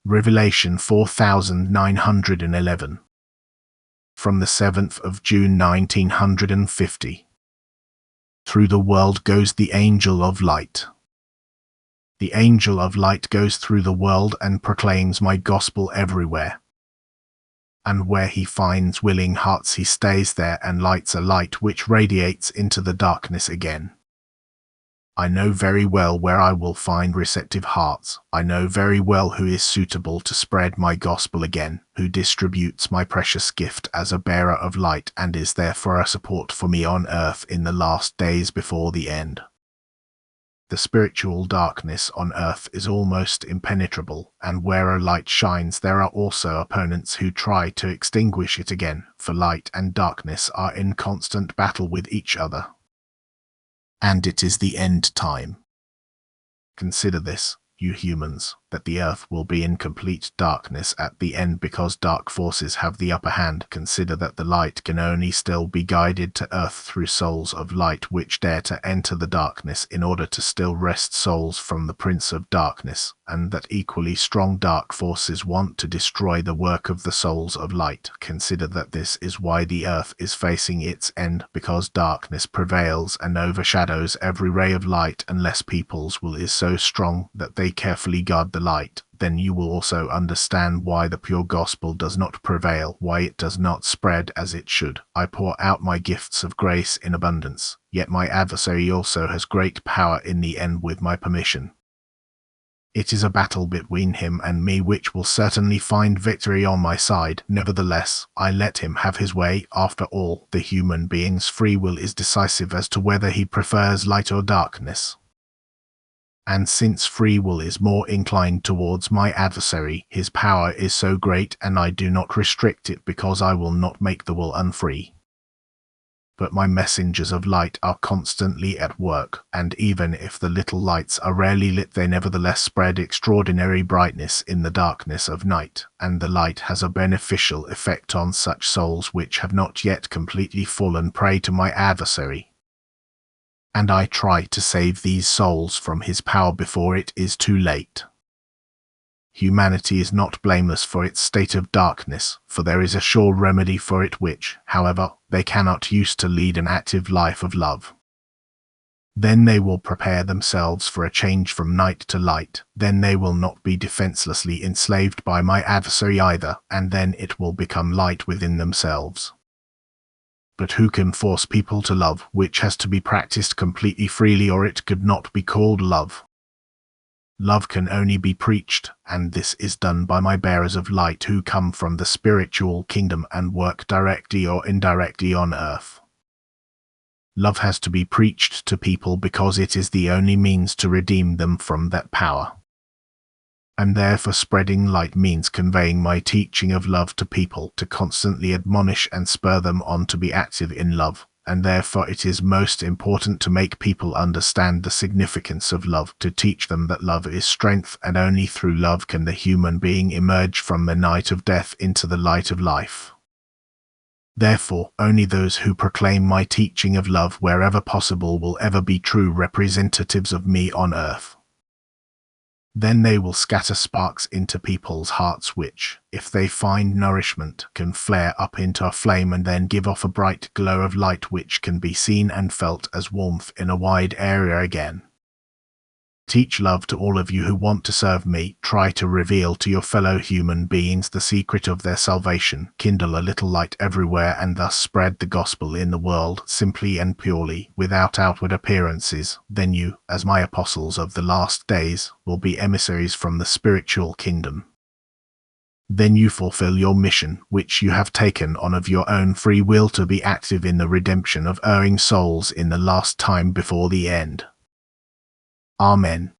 Revelation 4911. From the 7th of June 1950. Through the world goes the angel of light. The angel of light goes through the world and proclaims my gospel everywhere. And where he finds willing hearts he stays there and lights a light which radiates into the darkness again. I know very well where I will find receptive hearts. I know very well who is suitable to spread my gospel again, who distributes my precious gift as a bearer of light and is therefore a support for me on earth in the last days before the end. The spiritual darkness on earth is almost impenetrable, and where a light shines there are also opponents who try to extinguish it again, for light and darkness are in constant battle with each other. And it is the end time. Consider this, you humans, that the earth will be in complete darkness at the end because dark forces have the upper hand. Consider that the light can only still be guided to earth through souls of light which dare to enter the darkness in order to still wrest souls from the Prince of Darkness, and that equally strong dark forces want to destroy the work of the souls of light. Consider that this is why the earth is facing its end, because darkness prevails and overshadows every ray of light unless people's will is so strong that they carefully guard the light. Then you will also understand why the pure gospel does not prevail, why it does not spread as it should. I pour out my gifts of grace in abundance, yet my adversary also has great power in the end with my permission. It is a battle between him and me which will certainly find victory on my side. Nevertheless, I let him have his way. After all, the human being's free will is decisive as to whether he prefers light or darkness. And since free will is more inclined towards my adversary, his power is so great, and I do not restrict it because I will not make the will unfree. But my messengers of light are constantly at work, and even if the little lights are rarely lit, they nevertheless spread extraordinary brightness in the darkness of night, and the light has a beneficial effect on such souls which have not yet completely fallen prey to my adversary. And I try to save these souls from his power before it is too late. Humanity is not blameless for its state of darkness, for there is a sure remedy for it which, however, they cannot use to lead an active life of love. Then they will prepare themselves for a change from night to light, then they will not be defenselessly enslaved by my adversary either, and then it will become light within themselves. But who can force people to love, which has to be practiced completely freely, or it could not be called love? Love can only be preached, and this is done by my bearers of light who come from the spiritual kingdom and work directly or indirectly on earth. Love has to be preached to people because it is the only means to redeem them from that power. And therefore spreading light means conveying my teaching of love to people, to constantly admonish and spur them on to be active in love, and therefore it is most important to make people understand the significance of love, to teach them that love is strength, and only through love can the human being emerge from the night of death into the light of life. Therefore, only those who proclaim my teaching of love wherever possible will ever be true representatives of me on earth. Then they will scatter sparks into people's hearts which, if they find nourishment, can flare up into a flame and then give off a bright glow of light which can be seen and felt as warmth in a wide area again. Teach love to all of you who want to serve me. Try to reveal to your fellow human beings the secret of their salvation. Kindle a little light everywhere and thus spread the gospel in the world, simply and purely, without outward appearances. Then you, as my apostles of the last days, will be emissaries from the spiritual kingdom. Then you fulfill your mission, which you have taken on of your own free will, to be active in the redemption of erring souls in the last time before the end. Amen.